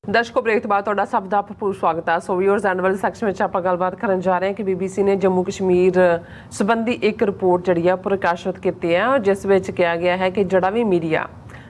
ਦਰਸ਼ਕੋ break ਤੋਂ ਬਾਅਦ ਤੁਹਾਡਾ ਸਭ ਦਾ ਭਰਪੂਰ ਸਵਾਗਤ ਹੈ। ਸੋ ਵੀਅਰਸ ਐਨੂਅਲ ਸੈਕਸ਼ਨ ਵਿੱਚ ਆਪਾਂ ਗੱਲਬਾਤ ਕਰਨ ਜਾ ਰਹੇ ਹਾਂ ਕਿ ਬੀਬੀਸੀ ਨੇ ਜੰਮੂ ਕਸ਼ਮੀਰ ਸੰਬੰਧੀ ਇੱਕ ਰਿਪੋਰਟ ਜਿਹੜੀ ਆ ਪ੍ਰਕਾਸ਼ਿਤ ਕੀਤੀ ਹੈ, ਜਿਸ ਵਿੱਚ ਕਿਹਾ ਗਿਆ ਹੈ ਕਿ ਜਿਹੜਾ ਵੀ ਮੀਡੀਆ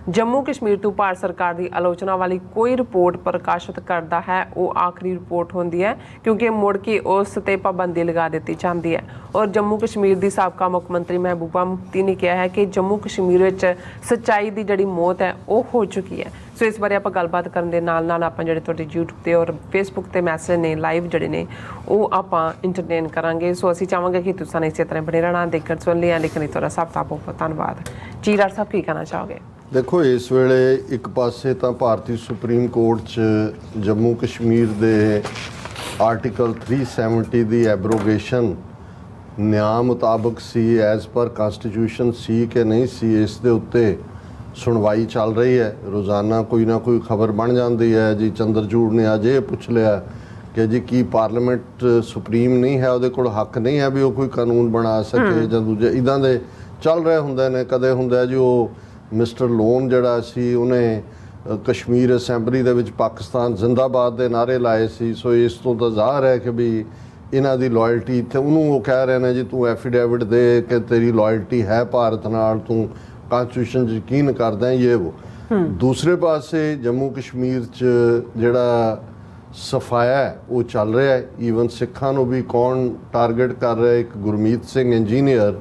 ਜੰਮੂ ਕਸ਼ਮੀਰ ਤੋਂ ਭਾਰਤ ਸਰਕਾਰ ਦੀ ਆਲੋਚਨਾ ਵਾਲੀ ਕੋਈ ਰਿਪੋਰਟ ਪ੍ਰਕਾਸ਼ਿਤ ਕਰਦਾ ਹੈ ਉਹ ਆਖਰੀ ਰਿਪੋਰਟ ਹੁੰਦੀ ਹੈ, ਕਿਉਂਕਿ ਮੁੜ ਕੇ ਉਸ ਤੇ ਪਾਬੰਦੀ ਲਗਾ ਦਿੱਤੀ ਜਾਂਦੀ ਹੈ। ਔਰ ਜੰਮੂ ਕਸ਼ਮੀਰ ਦੀ ਸਾਬਕਾ ਮੁੱਖ ਮੰਤਰੀ ਮਹਿਬੂਬਾ ਮੁਫਤੀ ਨੇ ਕਿਹਾ ਹੈ ਕਿ ਜੰਮੂ ਕਸ਼ਮੀਰ ਵਿੱਚ ਸੱਚਾਈ ਦੀ ਜਿਹੜੀ ਮੌਤ ਹੈ ਉਹ ਹੋ ਚੁੱਕੀ ਹੈ। ਸੋ ਇਸ ਬਾਰੇ ਆਪਾਂ ਗੱਲਬਾਤ ਕਰਨ ਦੇ ਨਾਲ ਨਾਲ ਆਪਾਂ ਜਿਹੜੇ ਤੁਹਾਡੇ YouTube ਤੇ ਔਰ Facebook ਤੇ ਮੈਸੇਜ ਨੇ ਲਾਈਵ ਜਿਹੜੇ ਨੇ ਉਹ ਆਪਾਂ ਇੰਟਰਟੇਨ ਕਰਾਂਗੇ। ਸੋ ਅਸੀਂ ਚਾਹਾਂਗੇ ਕਿ ਤੁਸੀਂ ਇਸੇ ਤਰ੍ਹਾਂ ਬਣੇ ਰਹਿਣਾ ਦੇਖਣ ਸੁਣ ਲਿਆ। ਲੇਕਿਨ ਤੁਹਾਡਾ ਸਭ ਦਾ ਬਹੁਤ ਧੰਨਵਾਦ ਜੀ। ਡਾਕਟਰ ਸਾਹਿਬ ਕੀ ਕਹਿਣਾ ਚਾਹੋਗੇ? देखो, इस वेले एक पासे तो भारतीय सुप्रीम कोर्ट च जम्मू कश्मीर दे आर्टिकल 370 की एब्रोगेशन न्याय मुताबक सी एज पर कॉन्स्टिट्यूशन सी कि नहीं सी, इस दे उत्ते सुनवाई चल रही है। रोज़ाना कोई ना कोई खबर बन जाती है जी। चंद्रचूड़ ने अज ये पूछ लिया कि जी की पार्लीमेंट सुप्रीम नहीं है, ਉਹਦੇ ਕੋਲ हक नहीं है भी वो कोई कानून बना सके ਜਾਂ दूजे इदां दे चल रहे ਹੁੰਦੇ ਨੇ। कदे ਹੁੰਦਾ जी वो ਮਿਸਟਰ ਲੋਨ ਜਿਹੜਾ ਸੀ ਉਹਨੇ ਕਸ਼ਮੀਰ ਅਸੈਂਬਲੀ ਦੇ ਵਿੱਚ ਪਾਕਿਸਤਾਨ ਜ਼ਿੰਦਾਬਾਦ ਦੇ ਨਾਅਰੇ ਲਾਏ ਸੀ। ਸੋ ਇਸ ਤੋਂ ਤਾਂ ਜ਼ਾਹਰ ਹੈ ਕਿ ਵੀ ਇਹਨਾਂ ਦੀ ਲਾਇਲਟੀ ਇੱਥੇ ਉਹਨੂੰ ਉਹ ਕਹਿ ਰਹੇ ਨੇ ਜੀ ਤੂੰ ਐਫੀਡੇਵਿਟ ਦੇ ਕਿ ਤੇਰੀ ਲਾਇਲਟੀ ਹੈ ਭਾਰਤ ਨਾਲ, ਤੂੰ ਕਾਨਸਟੀਟਿਊਸ਼ਨ 'ਚ ਯਕੀਨ ਕਰਦਾ ਇਹ ਉਹ। ਦੂਸਰੇ ਪਾਸੇ ਜੰਮੂ ਕਸ਼ਮੀਰ 'ਚ ਜਿਹੜਾ ਸਫਾਇਆ ਉਹ ਚੱਲ ਰਿਹਾ ਹੈ। ਈਵਨ ਸਿੱਖਾਂ ਨੂੰ ਵੀ ਕੌਣ ਟਾਰਗੇਟ ਕਰ ਰਿਹਾ? ਇੱਕ ਗੁਰਮੀਤ ਸਿੰਘ ਇੰਜੀਨੀਅਰ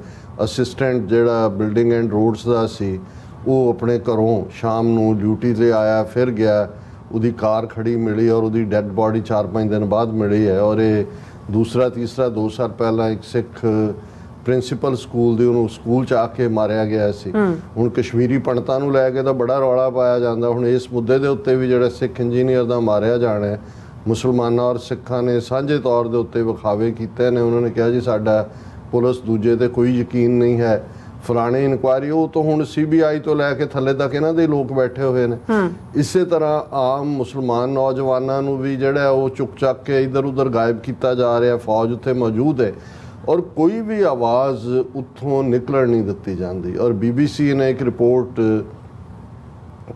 ਅਸਿਸਟੈਂਟ ਜਿਹੜਾ ਬਿਲਡਿੰਗ ਐਂਡ ਰੋਡਸ ਦਾ ਸੀ, ਉਹ ਆਪਣੇ ਘਰੋਂ ਸ਼ਾਮ ਨੂੰ ਡਿਊਟੀ 'ਤੇ ਆਇਆ, ਫਿਰ ਗਿਆ, ਉਹਦੀ ਕਾਰ ਖੜੀ ਮਿਲੀ ਔਰ ਉਹਦੀ ਡੈੱਡ ਬਾਡੀ 4-5 ਦਿਨ ਬਾਅਦ ਮਿਲੀ ਹੈ। ਔਰ ਇਹ ਦੂਸਰਾ ਤੀਸਰਾ 2 ਸਾਲ ਪਹਿਲਾਂ ਇੱਕ ਸਿੱਖ ਪ੍ਰਿੰਸੀਪਲ ਸਕੂਲ ਦੀ ਉਹਨੂੰ ਸਕੂਲ 'ਚ ਆ ਕੇ ਮਾਰਿਆ ਗਿਆ ਸੀ। ਹੁਣ ਕਸ਼ਮੀਰੀ ਪੰਡਤਾਂ ਨੂੰ ਲੈ ਕੇ ਤਾਂ ਬੜਾ ਰੌਲਾ ਪਾਇਆ ਜਾਂਦਾ। ਹੁਣ ਇਸ ਮੁੱਦੇ ਦੇ ਉੱਤੇ ਵੀ ਜਿਹੜਾ ਸਿੱਖ ਇੰਜੀਨੀਅਰ ਦਾ ਮਾਰਿਆ ਜਾਣਾ ਹੈ, ਮੁਸਲਮਾਨਾਂ ਔਰ ਸਿੱਖਾਂ ਨੇ ਸਾਂਝੇ ਤੌਰ ਦੇ ਉੱਤੇ ਵਿਖਾਵੇ ਕੀਤੇ ਨੇ। ਉਹਨਾਂ ਨੇ ਕਿਹਾ ਜੀ ਸਾਡਾ ਪੁਲਿਸ ਦੂਜੇ ਤੇ ਕੋਈ ਯਕੀਨ ਨਹੀਂ ਹੈ। ਫਲਾਣੇ ਇਨਕੁਆਇਰੀ ਉਹ ਤਾਂ ਹੁਣ CBI ਤੋਂ ਲੈ ਕੇ ਥੱਲੇ ਤੱਕ ਇਹਨਾਂ ਦੇ ਲੋਕ ਬੈਠੇ ਹੋਏ ਨੇ। ਇਸੇ ਤਰ੍ਹਾਂ ਆਮ ਮੁਸਲਮਾਨ ਨੌਜਵਾਨਾਂ ਨੂੰ ਵੀ ਜਿਹੜਾ ਉਹ ਚੁੱਕ ਚੱਕ ਕੇ ਇੱਧਰ ਉੱਧਰ ਗਾਇਬ ਕੀਤਾ ਜਾ ਰਿਹਾ। ਫੌਜ ਉੱਥੇ ਮੌਜੂਦ ਹੈ ਔਰ ਕੋਈ ਵੀ ਆਵਾਜ਼ ਉੱਥੋਂ ਨਿਕਲਣ ਨਹੀਂ ਦਿੱਤੀ ਜਾਂਦੀ। ਔਰ BBC ਨੇ ਇੱਕ ਰਿਪੋਰਟ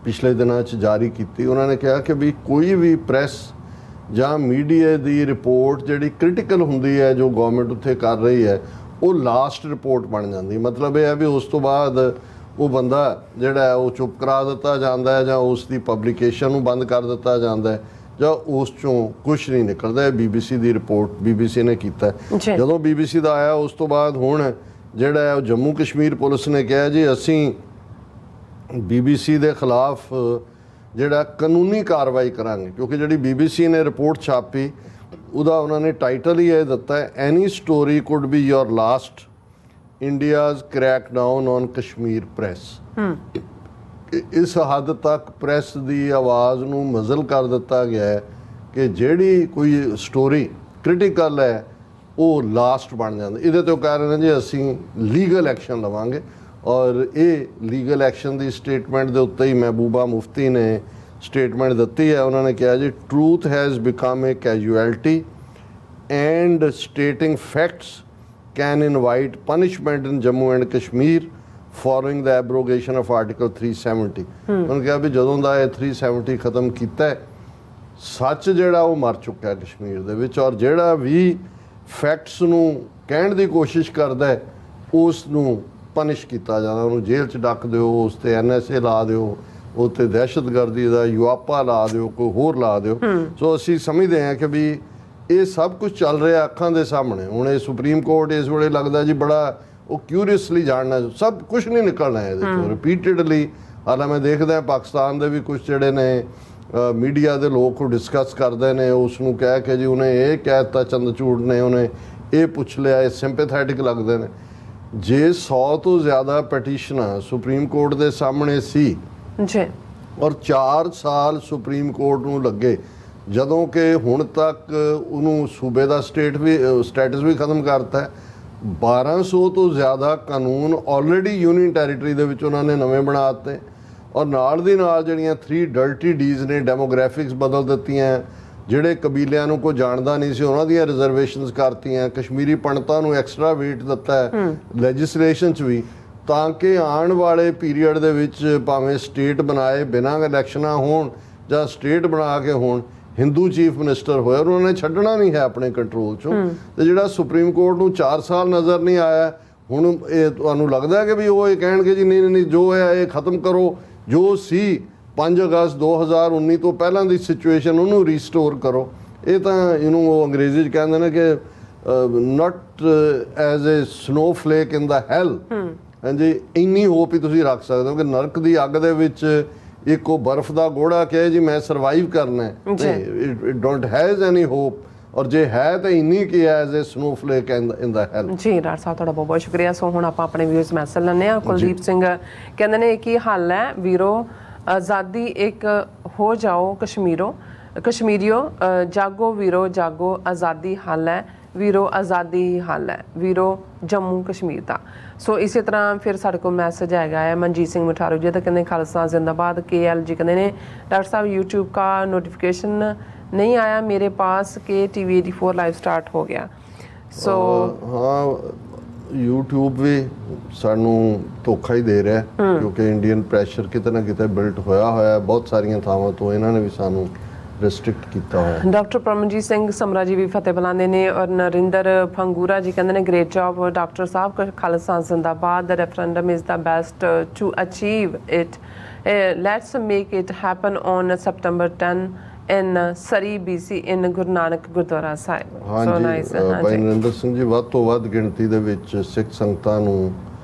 ਪਿਛਲੇ ਦਿਨਾਂ 'ਚ ਜਾਰੀ ਕੀਤੀ। ਉਹਨਾਂ ਨੇ ਕਿਹਾ ਕਿ ਵੀ ਕੋਈ ਵੀ ਪ੍ਰੈਸ ਜਾਂ ਮੀਡੀਆ ਦੀ ਰਿਪੋਰਟ ਜਿਹੜੀ ਕ੍ਰਿਟੀਕਲ ਹੁੰਦੀ ਹੈ ਜੋ ਗਵਰਨਮੈਂਟ ਉੱਥੇ ਕਰ ਰਹੀ ਹੈ, ਉਹ ਲਾਸਟ ਰਿਪੋਰਟ ਬਣ ਜਾਂਦੀ। ਮਤਲਬ ਇਹ ਹੈ ਵੀ ਉਸ ਤੋਂ ਬਾਅਦ ਉਹ ਬੰਦਾ ਜਿਹੜਾ ਉਹ ਚੁੱਪ ਕਰਾ ਦਿੱਤਾ ਜਾਂਦਾ ਹੈ ਜਾਂ ਉਸ ਦੀ ਪਬਲੀਕੇਸ਼ਨ ਨੂੰ ਬੰਦ ਕਰ ਦਿੱਤਾ ਜਾਂਦਾ ਹੈ ਜਾਂ ਉਸ 'ਚੋਂ ਕੁਛ ਨਹੀਂ ਨਿਕਲਦਾ। ਇਹ BBC ਦੀ ਰਿਪੋਰਟ BBC ਨੇ ਕੀਤਾ। ਜਦੋਂ BBC ਦਾ ਆਇਆ ਉਸ ਤੋਂ ਬਾਅਦ ਹੁਣ ਜਿਹੜਾ ਉਹ ਜੰਮੂ ਕਸ਼ਮੀਰ ਪੁਲਿਸ ਨੇ ਕਿਹਾ ਜੀ ਅਸੀਂ BBC ਦੇ ਖਿਲਾਫ ਜਿਹੜਾ ਕਾਨੂੰਨੀ ਕਾਰਵਾਈ ਕਰਾਂਗੇ, ਕਿਉਂਕਿ ਜਿਹੜੀ BBC ਨੇ ਰਿਪੋਰਟ ਛਾਪੀ ਉਹਦਾ ਉਹਨਾਂ ਨੇ ਟਾਈਟਲ ਹੀ ਇਹ ਦਿੱਤਾ ਹੈ, any story could be your last, India's crack down on Kashmir press. ਇਸ ਹੱਦ ਤੱਕ ਪ੍ਰੈਸ ਦੀ ਆਵਾਜ਼ ਨੂੰ ਮਜ਼ਲ ਕਰ ਦਿੱਤਾ ਗਿਆ ਹੈ ਕਿ ਜਿਹੜੀ ਕੋਈ ਸਟੋਰੀ ਕ੍ਰਿਟੀਕਲ ਹੈ ਉਹ ਲਾਸਟ ਬਣ ਜਾਂਦੀ। ਇਹਦੇ ਤੋਂ ਕਹਿ ਰਹੇ ਨੇ ਜੀ ਅਸੀਂ ਲੀਗਲ ਐਕਸ਼ਨ ਲਵਾਂਗੇ। ਔਰ ਇਹ ਲੀਗਲ ਐਕਸ਼ਨ ਦੀ ਸਟੇਟਮੈਂਟ ਦੇ ਉੱਤੇ ਹੀ ਮਹਿਬੂਬਾ ਮੁਫਤੀ ਨੇ ਸਟੇਟਮੈਂਟ ਦਿੱਤੀ ਹੈ। ਉਹਨਾਂ ਨੇ ਕਿਹਾ ਜੀ truth has become a casualty and stating facts can invite punishment in Jammu and Kashmir following the abrogation of article 370। ਉਹਨਾਂ ਕਿਹਾ ਵੀ ਜਦੋਂ ਦਾ ਇਹ 370 ਖਤਮ ਕੀਤਾ ਸੱਚ ਜਿਹੜਾ ਉਹ ਮਰ ਚੁੱਕਾ ਕਸ਼ਮੀਰ ਦੇ ਵਿੱਚ। ਔਰ ਜਿਹੜਾ ਵੀ ਫੈਕਟਸ ਨੂੰ ਕਹਿਣ ਦੀ ਕੋਸ਼ਿਸ਼ ਕਰਦਾ ਉਸ ਨੂੰ ਪਨਿਸ਼ ਕੀਤਾ ਜਾਂਦਾ, ਉਹਨੂੰ ਜੇਲ੍ਹ 'ਚ ਡੱਕ ਦਿਓ, ਉਸ 'ਤੇ NSA ਲਾ ਦਿਓ, ਉੱਤੇ ਦਹਿਸ਼ਤਗਰਦੀ ਦਾ UAPA ਲਾ ਦਿਓ, ਕੋਈ ਹੋਰ ਲਾ ਦਿਓ। ਸੋ ਅਸੀਂ ਸਮਝਦੇ ਹਾਂ ਕਿ ਵੀ ਇਹ ਸਭ ਕੁਝ ਚੱਲ ਰਿਹਾ ਅੱਖਾਂ ਦੇ ਸਾਹਮਣੇ। ਹੁਣ ਇਹ ਸੁਪਰੀਮ ਕੋਰਟ ਇਸ ਵੇਲੇ ਲੱਗਦਾ ਜੀ ਬੜਾ ਉਹ ਕਿਊਰੀਅਸਲੀ ਜਾਣਨਾ, ਸਭ ਕੁਝ ਨਹੀਂ ਨਿਕਲਣਾ ਇਹਦੇ 'ਚੋਂ ਰਿਪੀਟਡਲੀ। ਹਾਲਾਂ ਮੈਂ ਦੇਖਦਾ ਪਾਕਿਸਤਾਨ ਦੇ ਵੀ ਕੁਝ ਜਿਹੜੇ ਨੇ ਮੀਡੀਆ ਦੇ ਲੋਕ ਉਹ ਡਿਸਕਸ ਕਰਦੇ ਨੇ ਉਸ ਨੂੰ ਕਹਿ ਕੇ ਜੀ ਉਹਨੇ ਇਹ ਕਹਿ ਦਿੱਤਾ ਚੰਦਰਚੂੜ ਨੇ, ਉਹਨੇ ਇਹ ਪੁੱਛ ਲਿਆ, ਇਹ ਸਿੰਪੈਥੈਟਿਕ ਲੱਗਦੇ ਨੇ। ਜੇ 100 ਤੋਂ ਜ਼ਿਆਦਾ ਪਟੀਸ਼ਨਾਂ ਸੁਪਰੀਮ ਕੋਰਟ ਦੇ ਸਾਹਮਣੇ ਸੀ ਜੀ ਔਰ 4 ਸਾਲ ਸੁਪਰੀਮ ਕੋਰਟ ਨੂੰ ਲੱਗੇ, ਜਦੋਂ ਕਿ ਹੁਣ ਤੱਕ ਉਹਨੂੰ ਸੂਬੇ ਦਾ ਸਟੇਟਸ ਵੀ ਖਤਮ ਕਰਤਾ ਹੈ। 1200 ਤੋਂ ਜ਼ਿਆਦਾ ਕਾਨੂੰਨ ਆਲਰੇਡੀ ਯੂਨੀਅਨ ਟੈਰੀਟਰੀ ਦੇ ਵਿੱਚ ਉਹਨਾਂ ਨੇ ਨਵੇਂ ਬਣਾ ਦਿੱਤੇ ਔਰ ਨਾਲ ਦੀ ਨਾਲ ਜਿਹੜੀਆਂ 3 ਡਰਟੀ ਡੀਜ਼ ਨੇ ਡੈਮੋਗ੍ਰਾਫਿਕਸ ਬਦਲ ਦਿੱਤੀਆਂ। ਜਿਹੜੇ ਕਬੀਲਿਆਂ ਨੂੰ ਕੋਈ ਜਾਣਦਾ ਨਹੀਂ ਸੀ ਉਹਨਾਂ ਦੀਆਂ ਰਿਜ਼ਰਵੇਸ਼ਨਸ ਕਰਤੀਆਂ। ਕਸ਼ਮੀਰੀ ਪੰਡਤਾਂ ਨੂੰ ਐਕਸਟਰਾ ਵੇਟ ਦਿੱਤਾ ਹੈ ਲੈਜਿਸਲੇਸ਼ਨ 'ਚ ਵੀ, ਤਾਂ ਕਿ ਆਉਣ ਵਾਲੇ ਪੀਰੀਅਡ ਦੇ ਵਿੱਚ ਭਾਵੇਂ ਸਟੇਟ ਬਣਾਏ ਬਿਨਾਂ ਇਲੈਕਸ਼ਨਾਂ ਹੋਣ ਜਾਂ ਸਟੇਟ ਬਣਾ ਕੇ ਹੋਣ, ਹਿੰਦੂ ਚੀਫ ਮਿਨਿਸਟਰ ਹੋਇਆ, ਉਹਨਾਂ ਨੇ ਛੱਡਣਾ ਨਹੀਂ ਹੈ ਆਪਣੇ ਕੰਟਰੋਲ ਚੋਂ। ਤੇ ਜਿਹੜਾ ਸੁਪਰੀਮ ਕੋਰਟ ਨੂੰ 4 ਸਾਲ ਨਜ਼ਰ ਨਹੀਂ ਆਇਆ, ਹੁਣ ਇਹ ਤੁਹਾਨੂੰ ਲੱਗਦਾ ਕਿ ਵੀ ਉਹ ਇਹ ਕਹਿਣਗੇ ਜੀ ਨਹੀਂ ਨਹੀਂ ਜੋ ਹੈ ਇਹ ਖਤਮ ਕਰੋ, ਜੋ ਸੀ 5 ਅਗਸਤ 2019 ਤੋਂ ਪਹਿਲਾਂ ਦੀ ਸਿਚੁਏਸ਼ਨ ਉਹਨੂੰ ਰੀਸਟੋਰ ਕਰੋ। ਇਹ ਤਾਂ ਇਹਨੂੰ ਉਹ ਅੰਗਰੇਜ਼ੀ 'ਚ ਕਹਿੰਦੇ ਨੇ ਕਿ ਨਾਟ ਐਜ਼ ਏ ਸਨੋਫਲੇਕ ਇਨ ਦਾ ਹੈਲ। ਹਾਂਜੀ, ਇੰਨੀ ਹੋਪ ਹੀ ਤੁਸੀਂ ਰੱਖ ਸਕਦੇ ਹੋ ਕਿ ਨਰਕ ਦੀ ਅੱਗ ਦੇ ਵਿੱਚ ਇੱਕ ਉਹ ਬਰਫ਼ ਦਾ ਗੋੜਾ ਕਹੇ ਜੀ ਮੈਂ ਸਰਵਾਈਵ ਕਰਨਾ ਹੈ, it don't has any hop. ਔਰ ਜੇ ਹੈ ਤਾਂ ਇੰਨੀ ਕੀ ਐਜ਼ ਏ ਸਨੋਫਲੇਕ ਇਨ ਦਾ ਹੈਲ। ਜੀ ਡਾਕਟਰ ਸਾਹਿਬ ਤੁਹਾਡਾ ਬਹੁਤ ਬਹੁਤ ਸ਼ੁਕਰੀਆ। ਸੋ ਹੁਣ ਆਪਾਂ ਆਪਣੇ ਵਿਊਜ਼ ਮੈਸੇਜ ਲੈਂਦੇ ਹਾਂ। ਕੁਲਦੀਪ ਸਿੰਘ ਕਹਿੰਦੇ ਨੇ ਕੀ ਹਾਲ ਹੈ ਵੀਰੋ, ਆਜ਼ਾਦੀ ਇੱਕ ਹੋ ਜਾਓ ਕਸ਼ਮੀਰੀਓ, ਜਾਗੋ ਵੀਰੋ ਜਾਗੋ, ਆਜ਼ਾਦੀ ਹੱਲ ਹੈ ਵੀਰੋ, ਆਜ਼ਾਦੀ ਹੀ ਹੱਲ ਹੈ ਵੀਰੋ ਜੰਮੂ ਕਸ਼ਮੀਰ ਦਾ। ਸੋ ਇਸੇ ਤਰ੍ਹਾਂ ਫਿਰ ਸਾਡੇ ਕੋਲ ਮੈਸੇਜ ਆਏਗਾ ਹੈ ਮਨਜੀਤ ਸਿੰਘ ਮਠਾਰੂ ਜੀ ਦਾ, ਕਹਿੰਦੇ ਖਾਲਸਾ ਜ਼ਿੰਦਾਬਾਦ। KL ਜੀ ਕਹਿੰਦੇ ਨੇ डॉक्टर साहब यूट्यूब का नोटिफिकेशन नहीं आया मेरे पास कि TV 84 लाइव स्टार्ट हो गया। सो हाँ, YouTube ਵੀ ਸਾਨੂੰ ਧੋਖਾ ਹੀ ਦੇ ਰਿਹਾ ਕਿਉਂਕਿ ਇੰਡੀਅਨ ਪ੍ਰੈਸ਼ਰ ਕਿਤੇ ਨਾ ਕਿਤੇ ਬਿਲਟ ਹੋਇਆ ਹੋਇਆ ਬਹੁਤ ਸਾਰੀਆਂ ਥਾਵਾਂ ਤੋਂ, ਇਹਨਾਂ ਨੇ ਵੀ ਸਾਨੂੰ ਰਿਸਟ੍ਰਿਕਟ ਕੀਤਾ ਹੋਇਆ। ਡਾਕਟਰ ਪਰਮਜੀਤ ਸਿੰਘ ਸਮਰਾ ਜੀ ਵੀ ਫਤਿਹ ਬੁਲਾਉਂਦੇ ਨੇ ਔਰ ਨਰਿੰਦਰ ਫੰਗੂਰਾ ਜੀ ਕਹਿੰਦੇ ਨੇ ਗ੍ਰੇਟ ਜੌਬ ਡਾਕਟਰ ਸਾਹਿਬ, ਖਾਲਸਾ ਜ਼ਿੰਦਾਬਾਦ। The referendum is the best to achieve it, let's make it happen on September 10 in Surrey BC in Guru Nanak Gurdwara Sahib. ਹਾਂਜੀ, ਭਾਈ ਨਰਿੰਦਰ ਸਿੰਘ ਜੀ, ਵੱਧ ਤੋਂ ਵੱਧ ਗਿਣਤੀ ਦੇ ਵਿੱਚ ਸਿੱਖ ਸੰਗਤਾਂ ਨੂੰ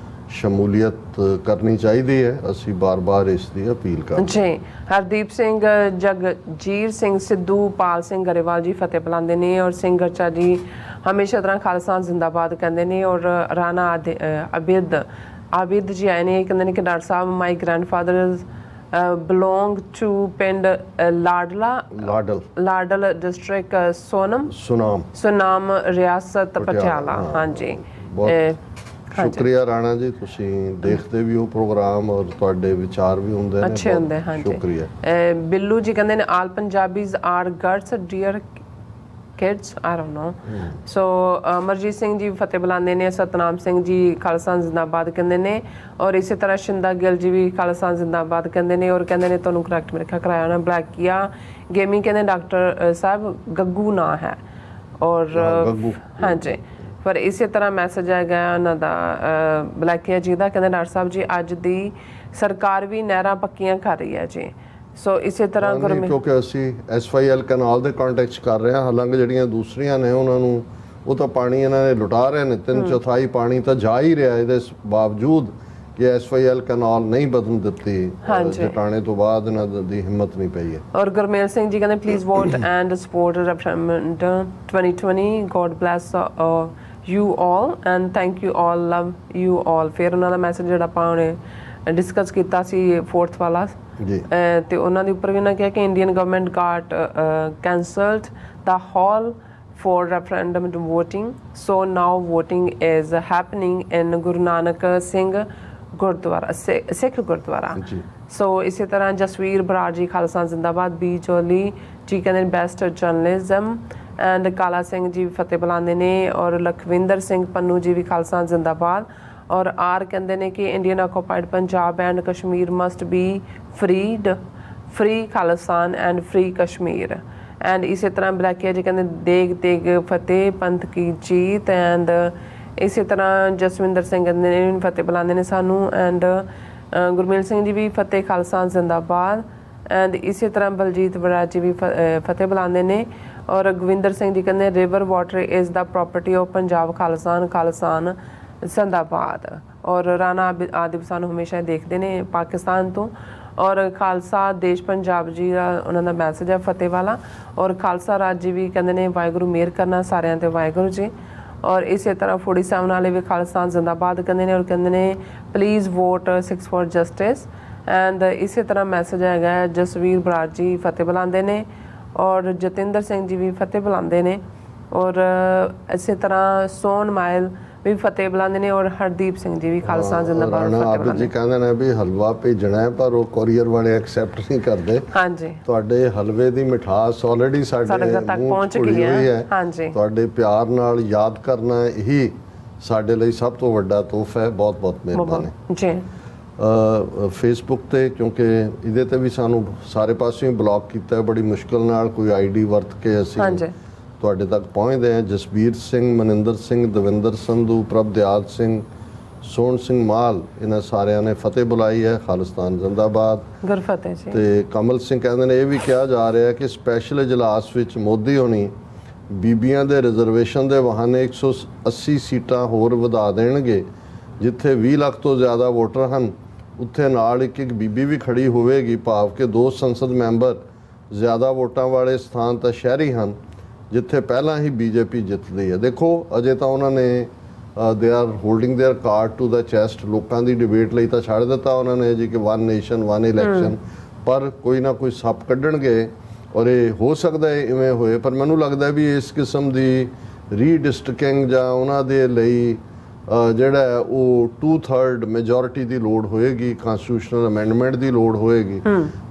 ਸ਼ਮੂਲੀਅਤ ਕਰਨੀ ਚਾਹੀਦੀ ਹੈ, ਅਸੀਂ ਬਾਰ-ਬਾਰ ਇਸ ਦੀ ਅਪੀਲ ਕਰਦੇ ਜੀ। ਹਰਦੀਪ ਸਿੰਘ, ਜਗਜੀਰ ਸਿੰਘ ਸਿੱਧੂ, ਪਾਲ ਸਿੰਘ ਗਰੇਵਾਲ ਜੀ ਫਤਿਹ ਬੁਲਾਉਂਦੇ ਨੇ ਔਰ ਸਿੰਘ ਗਰਚਾ ਜੀ ਹਮੇਸ਼ਾ ਤਰ੍ਹਾਂ ਖਾਲਸਾ ਜ਼ਿੰਦਾਬਾਦ ਕਹਿੰਦੇ ਨੇ ਔਰ ਰਾਣਾ ਆਬਿਦ ਜੀ ਆਏ ਨੇ, ਕਹਿੰਦੇ ਨੇ ਕਿ doctor Sahib my grandfather belong to ਪਿੰਡ ਲਾਡਲ ਡਿਸਟ੍ਰਿਕਟ ਸੁਨਾਮ ਰਿਆਸਤ ਪਟਿਆਲਾ। ਹਾਂਜੀ, ਸ਼ੁਕਰੀਆ ਰਾਣਾ ਜੀ, ਤੁਸੀਂ ਦੇਖਦੇ ਵੀ ਹੋ ਪ੍ਰੋਗਰਾਮ ਔਰ ਤੁਹਾਡੇ ਵਿਚਾਰ ਵੀ ਹੁੰਦੇ ਨੇ, ਅੱਛੇ ਹੁੰਦੇ। ਹਾਂਜੀ, ਸ਼ੁਕਰੀਆ। ਬਿੱਲੂ ਜੀ ਕਹਿੰਦੇ ਨੇ all Punjabis are guts dear kids, I don't know. So Amarjeet Singh ji ਫਤਿਹ ਬੁਲਾਉਂਦੇ ਨੇ, ਸਤਨਾਮ ਸਿੰਘ ਜੀ ਖਾਲਸਾ ਜ਼ਿੰਦਾਬਾਦ ਕਹਿੰਦੇ ਨੇ ਔਰ ਇਸੇ ਤਰ੍ਹਾਂ ਸ਼ਿੰਦਾ ਗਿੱਲ ਜੀ ਵੀ ਖਾਲਸਾ ਜ਼ਿੰਦਾਬਾਦ ਕਹਿੰਦੇ ਨੇ ਔਰ ਕਹਿੰਦੇ ਨੇ ਤੁਹਾਨੂੰ ਕਰੈਕਟ ਮੇਰੇ ਖਿਆਲ ਕਰਾਇਆ ਨਾ ਬਲੈਕੀਆ ਗੇਮਿੰਗ ਕਹਿੰਦੇ ਡਾਕਟਰ ਸਾਹਿਬ ਗੱਗੂ ਨਾਂ ਹੈ ਔਰ ਹਾਂਜੀ। ਪਰ ਇਸੇ ਤਰ੍ਹਾਂ ਮੈਸੇਜ ਆਏਗਾ ਉਹਨਾਂ ਦਾ ਬਲੈਕੀਆ ਜੀ ਦਾ, ਕਹਿੰਦੇ ਡਾਕਟਰ ਸਾਹਿਬ ਜੀ ਅੱਜ ਦੀ ਸਰਕਾਰ ਵੀ ਨਹਿਰਾਂ ਪੱਕੀਆਂ ਕਰ ਰਹੀ ਹੈ ਜੀ। ਸੋ ਇਸੇ ਤਰ੍ਹਾਂ ਕਿਉਂਕਿ ਅਸੀਂ SYL ਕਨਾਲ ਦੇ ਕੰਟੈਕਟ ਕਰ ਰਹੇ ਹਾਂ, ਹਾਲਾਂਕਿ ਜਿਹੜੀਆਂ ਦੂਸਰੀਆਂ ਨੇ ਉਹਨਾਂ ਨੂੰ ਉਹ ਤਾਂ ਪਾਣੀ ਇਹਨਾਂ ਨੇ ਲੁਟਾ ਰਹੇ ਨੇ, 3/4 ਪਾਣੀ ਤਾਂ ਜਾ ਹੀ ਰਿਹਾ, ਇਹਦੇ ਬਾਵਜੂਦ ਕਿ SYL ਕਨਾਲ ਨਹੀਂ ਬਦਲ ਦਿੱਤੀ ਜਟਾਣੇ ਤੋਂ ਬਾਅਦ ਇਹਨਾਂ ਦੀ ਹਿੰਮਤ ਨਹੀਂ ਪਈ ਹੈ। ਔਰ ਗੁਰਮੇਲ ਸਿੰਘ ਜੀ ਕਹਿੰਦੇ please vote and support referendum 2020, God bless you all and thank you all, love you all. ਫਿਰ ਉਹਨਾਂ ਦਾ ਮੈਸੇਜ ਜਿਹੜਾ ਆਪਾਂ ਉਹਨੇ ਡਿਸਕਸ ਕੀਤਾ ਸੀ 4th ਵਾਲਾ ਜੀ, ਤੇ ਉਹਨਾਂ ਦੇ ਉੱਪਰ ਵੀ ਨਾ ਕਿਹਾ ਕਿ Indian government got cancelled the hall for referendum voting, so now voting is happening in Guru Nanak Singh Gurdwara Sikh Gurdwara. So ਇਸੇ ਤਰ੍ਹਾਂ ਜਸਵੀਰ ਬਰਾੜ ਜੀ ਖਾਲਸਾ ਜ਼ਿੰਦਾਬਾਦ, ਬੀ ਚੋਲੀ ਜੀ ਕਹਿੰਦੇ ਬੈਸਟ ਜਰਨਲਿਜ਼ਮ ਐਂਡ ਕਾਲਾ ਸਿੰਘ ਜੀ ਫਤਿਹ ਬੁਲਾਉਂਦੇ ਨੇ ਔਰ ਲਖਵਿੰਦਰ ਸਿੰਘ ਪੰਨੂ ਜੀ ਵੀ ਖਾਲਸਾ ਜ਼ਿੰਦਾਬਾਦ ਔਰ ਆਰ ਕਹਿੰਦੇ ਨੇ ਕਿ Indian occupied Punjab and Kashmir must B free Khalistan and free Kashmir. And ਇਸੇ ਤਰ੍ਹਾਂ ਬਲੈਕੀਆ ਜੀ ਕਹਿੰਦੇ ਦੇਗ ਫਤਿਹ ਪੰਥ ਕੀ ਜੀਤ। ਐਂਡ ਇਸੇ ਤਰ੍ਹਾਂ ਜਸਵਿੰਦਰ ਸਿੰਘ ਕਹਿੰਦੇ ਨੇ ਫਤਿਹ ਬੁਲਾਉਂਦੇ ਨੇ ਸਾਨੂੰ ਐਂਡ ਗੁਰਮੇਲ ਸਿੰਘ ਜੀ ਵੀ ਫਤਿਹ ਖਾਲਸਾ ਜ਼ਿੰਦਾਬਾਦ। ਐਂਡ ਇਸੇ ਤਰ੍ਹਾਂ ਬਲਜੀਤ ਬਰਾੜ ਜੀ ਵੀ ਫਤਿਹ ਬੁਲਾਉਂਦੇ ਨੇ ਔਰ ਗੋਵਿੰਦਰ ਸਿੰਘ ਜੀ ਕਹਿੰਦੇ river water is the property of Punjab ਖਾਲਸਾਨ ਜ਼ਿੰਦਾਬਾਦ। ਔਰ ਰਾਣਾ ਆਦਿਬ ਸਾਨੂੰ ਹਮੇਸ਼ਾ ਦੇਖਦੇ ਨੇ ਪਾਕਿਸਤਾਨ ਤੋਂ ਔਰ ਖਾਲਸਾ ਦੇਸ਼ ਪੰਜਾਬ ਜੀ ਦਾ ਉਹਨਾਂ ਦਾ ਮੈਸੇਜ ਹੈ ਫਤਿਹ ਵਾਲਾ ਔਰ ਖਾਲਸਾ ਰਾਜ ਜੀ ਵੀ ਕਹਿੰਦੇ ਨੇ ਵਾਹਿਗੁਰੂ ਮਿਹਰ ਕਰਨਾ ਸਾਰਿਆਂ ਤੇ ਵਾਹਿਗੁਰੂ ਜੀ। ਔਰ ਇਸੇ ਤਰ੍ਹਾਂ 47 ਵਾਲੇ ਵੀ ਖਾਲਸਾ ਜ਼ਿੰਦਾਬਾਦ ਕਹਿੰਦੇ ਨੇ ਔਰ ਕਹਿੰਦੇ ਨੇ please vote 6 for justice. And ਇਸੇ ਤਰ੍ਹਾਂ ਮੈਸੇਜ ਹੈਗਾ ਜਸਵੀਰ ਬਰਾੜ ਜੀ ਫਤਿਹ ਬੁਲਾਉਂਦੇ ਨੇ ਔਰ ਜਤਿੰਦਰ ਸਿੰਘ ਜੀ ਵੀ ਫਤਿਹ ਬੁਲਾਉਂਦੇ ਨੇ ਔਰ ਇਸੇ ਤਰ੍ਹਾਂ ਸੋਨ ਮਾਇਲ ਵੀ ਫਤਿਹ ਬੁਲਾਉਂਦੇ ਨੇ ਔਰ ਹਰਦੀਪ ਸਿੰਘ ਜੀ ਵੀ ਖਾਲਸਾ ਜ਼ਿੰਦਾਬਾਦ ਫਤਿਹ ਬੁਲਾਉਂਦੇ ਜੀ ਕਹਿੰਦੇ ਨੇ ਵੀ ਹਲਵਾ ਭੇਜਣਾ ਹੈ ਪਰ ਉਹ ਕੋਰੀਅਰ ਵਾਲੇ ਐਕਸੈਪਟ ਨਹੀਂ ਕਰਦੇ। ਹਾਂਜੀ, ਤੁਹਾਡੇ ਹਲਵੇ ਦੀ ਮਿਠਾਸ ਆਲਰੇਡੀ ਸਾਡੇ ਤੱਕ ਪਹੁੰਚ ਗਈ ਹੈ। ਹਾਂਜੀ, ਤੁਹਾਡੇ ਪਿਆਰ ਨਾਲ ਯਾਦ ਕਰਨਾ ਹੀ ਸਾਡੇ ਲਈ ਸਭ ਤੋਂ ਵੱਡਾ ਤੋਹਫਾ ਹੈ। ਬਹੁਤ ਬਹੁਤ ਮਿਹਰਬਾਨੀ ਜੀ। ਫੇਸਬੁੱਕ ਤੇ, ਕਿਉਂਕਿ ਇਹਦੇ ਤੇ ਵੀ ਸਾਨੂੰ ਸਾਰੇ ਪਾਸਿਓਂ ਬਲੌਕ ਕੀਤਾ, ਬੜੀ ਮੁਸ਼ਕਲ ਨਾਲ ਕੋਈ ਆਈਡੀ ਵਰਤ ਕੇ ਅਸੀਂ ਹਾਂਜੀ ਤੁਹਾਡੇ ਤੱਕ ਪਹੁੰਚਦੇ ਹਾਂ। ਜਸਬੀਰ ਸਿੰਘ, ਮਨਿੰਦਰ ਸਿੰਘ, ਦਵਿੰਦਰ ਸੰਧੂ, ਪ੍ਰਭਦਿਆਲ ਸਿੰਘ, ਸੋਹਣ ਸਿੰਘ ਮਾਲ, ਇਹਨਾਂ ਸਾਰਿਆਂ ਨੇ ਫਤਿਹ ਬੁਲਾਈ ਹੈ। ਖਾਲਿਸਤਾਨ ਜ਼ਿੰਦਾਬਾਦ। ਗੁਰਫਤਿਹ ਜੀ। ਤੇ ਕਮਲ ਸਿੰਘ ਕਹਿੰਦੇ ਨੇ ਇਹ ਵੀ ਕਿਹਾ ਜਾ ਰਿਹਾ ਕਿ ਸਪੈਸ਼ਲ ਇਜਲਾਸ ਵਿੱਚ ਮੋਦੀ ਹੋਣੀ ਬੀਬੀਆਂ ਦੇ ਰਿਜ਼ਰਵੇਸ਼ਨ ਦੇ ਬਹਾਨੇ 180 ਸੀਟਾਂ ਹੋਰ ਵਧਾ ਦੇਣਗੇ। ਜਿੱਥੇ 20 ਲੱਖ ਤੋਂ ਜ਼ਿਆਦਾ ਵੋਟਰ ਹਨ ਉੱਥੇ ਨਾਲ ਇੱਕ ਬੀਬੀ ਵੀ ਖੜੀ ਹੋਵੇਗੀ, ਭਾਵ ਕਿ 2 ਸੰਸਦ ਮੈਂਬਰ। ਜ਼ਿਆਦਾ ਵੋਟਾਂ ਵਾਲੇ ਸਥਾਨ ਤਾਂ ਸ਼ਹਿਰੀ ਹਨ ਜਿੱਥੇ ਪਹਿਲਾਂ ਹੀ ਬੀਜੇਪੀ ਜਿੱਤਦੀ ਹੈ। ਦੇਖੋ ਅਜੇ ਤਾਂ ਉਹਨਾਂ ਨੇ they are holding their card to the chest. ਲੋਕਾਂ ਦੀ ਡਿਬੇਟ ਲਈ ਤਾਂ ਛੱਡ ਦਿੱਤਾ ਉਹਨਾਂ ਨੇ ਜੀ ਕਿ 1 ਨੇਸ਼ਨ 1 ਇਲੈਕਸ਼ਨ, ਪਰ ਕੋਈ ਨਾ ਕੋਈ ਸੱਪ ਕੱਢਣਗੇ ਔਰ ਇਹ ਹੋ ਸਕਦਾ ਹੈ ਇਵੇਂ ਹੋਏ। ਪਰ ਮੈਨੂੰ ਲੱਗਦਾ ਵੀ ਇਸ ਕਿਸਮ ਦੀ ਰੀਡਿਸਟ੍ਰਿਕਟਿੰਗ ਜਾਂ ਉਹਨਾਂ ਦੇ ਲਈ ਜਿਹੜਾ ਹੈ ਉਹ 2/3 ਮੈਜੋਰਿਟੀ ਦੀ ਲੋੜ ਹੋਏਗੀ, ਕਨਸਟੀਟਿਊਸ਼ਨਲ ਅਮੈਂਡਮੈਂਟ ਦੀ ਲੋੜ ਹੋਏਗੀ।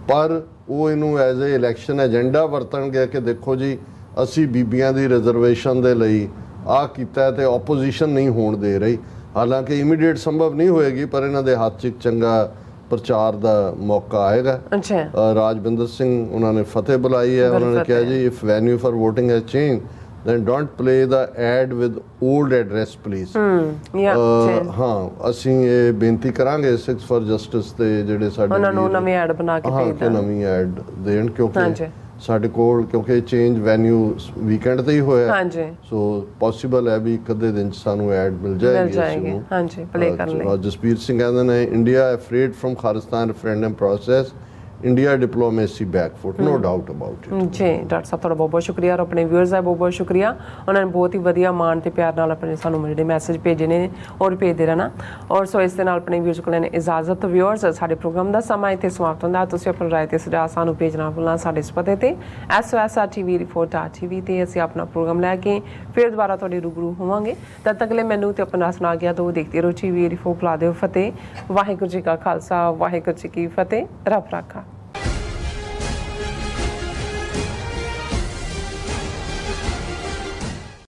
ਪਰ ਉਹ ਇਹਨੂੰ ਐਜ਼ ਏ ਇਲੈਕਸ਼ਨ ਏਜੰਡਾ ਵਰਤਣਗੇ ਕਿ ਦੇਖੋ ਜੀ ਅਸੀਂ ਬੀਬੀਆਂ ਦੀ ਰਿਜ਼ਰਵੇਸ਼ਨ ਦੇ ਲਈ ਆ ਕੀਤਾ ਤੇ ਆਪੋਜੀਸ਼ਨ ਨਹੀਂ ਹੋਣ ਦੇ ਰਹੀ। ਹਾਲਾਂਕਿ ਇਮੀਡੀਏਟ ਸੰਭਵ ਨਹੀਂ ਹੋਏਗੀ, ਪਰ ਇਹਨਾਂ ਦੇ ਹੱਥ 'ਚ ਇੱਕ ਚੰਗਾ ਪ੍ਰਚਾਰ ਦਾ ਮੌਕਾ ਆਏਗਾ। ਅੱਛਾ। ਰਾਜਵਿੰਦਰ ਸਿੰਘ ਉਹਨਾਂ ਨੇ ਫਤਿਹ ਬੁਲਾਈ ਹੈ। ਉਹਨਾਂ ਨੇ ਕਿਹਾ ਜੀ if Venue for voting has change then don't play the ad with old address please। ਹਾਂ ਅਸੀਂ ਇਹ ਬੇਨਤੀ ਕਰਾਂਗੇ 6 for justice ਤੇ ਜਿਹੜੇ ਸਾਡੇ ਉਹਨਾਂ ਨੂੰ ਨਵੇਂ ਐਡ ਬਣਾ ਕੇ ਭੇਜ ਦੇਣ, ਨਵੀਂ ਐਡ ਦੇਣ, ਕਿਉਂਕਿ ਸਾਡੇ ਕੋਲ ਕਿਉਂਕਿ ਚੇਂਜ ਵੈਨਿਊ ਵੀਕਐਂਡ ਤੇ ਹੀ ਹੋਇਆ। ਹਾਂਜੀ। ਸੋ ਪੋਸੀਬਲ ਹੈ ਵੀ ਇੱਕ ਅੱਧੇ ਦਿਨ 'ਚ ਸਾਨੂੰ ਐਡ ਮਿਲ ਜਾਏਗੀ। ਹਾਂਜੀ ਪਲੇ ਕਰ ਲਈ। ਜਸਬੀਰ ਸਿੰਘ ਕਹਿੰਦੇ ਨੇ India afraid from Khalistan referendum process, India diplomacy backfoot, no doubt about it. ਜੀ ਡਾਕਟਰ ਸਾਹਿਬ ਤੁਹਾਡਾ ਬਹੁਤ ਬਹੁਤ ਸ਼ੁਕਰੀਆ ਔਰ ਆਪਣੇ ਵਿਊਅਰਸ ਦਾ ਬਹੁਤ ਬਹੁਤ ਸ਼ੁਕਰੀਆ। ਉਹਨਾਂ ਨੇ ਬਹੁਤ ਹੀ ਵਧੀਆ ਮਾਣ ਤੇ ਪਿਆਰ ਨਾਲ ਆਪਣੇ ਸਾਨੂੰ ਜਿਹੜੇ ਮੈਸੇਜ ਭੇਜੇ ਨੇ ਔਰ ਭੇਜਦੇ ਰਹਿਣਾ। ਔਰ ਸੋ ਇਸ ਦੇ ਨਾਲ ਆਪਣੇ ਵਿਊਅਰਸ ਕੋਲ ਨੇ ਇਜਾਜ਼ਤ। ਵਿਊਅਰਸ ਸਾਡੇ ਪ੍ਰੋਗਰਾਮ ਦਾ ਸਮਾਂ ਇੱਥੇ ਸਮਾਪਤ ਹੁੰਦਾ। ਤੁਸੀਂ ਆਪਣੀ ਰਾਏ ਤੇ ਸੁਝਾਅ ਸਾਨੂੰ ਭੇਜਣਾ ਭੁੱਲਣਾ ਸਾਡੇ ਇਸ ਪਤੇ ਤੇ SOSRTV ਤੇ ਅਸੀਂ ਆਪਣਾ ਪ੍ਰੋਗਰਾਮ ਲੈ ਕੇ ਫਿਰ ਦੁਬਾਰਾ ਤੁਹਾਡੇ ਰੂਬਰੂ ਹੋਵਾਂਗੇ। ਤਦ ਤੱਕ ਲਈ ਮੈਨੂੰ ਤੇ ਆਪਣਾ ਸੁਣਾ ਗਿਆ ਤੋਂ ਦੇਖਦੇ ਰਹੋ TV 4 ਬੁਲਾ ਦਿਓ ਫਤਿਹ। ਵਾਹਿਗੁਰੂ ਜੀ ਕਾ ਖਾਲਸਾ, ਵਾਹਿਗੁਰੂ ਜੀ ਕੀ ਫਤਿਹ। ਰੱਬ ਰਾਖਾ।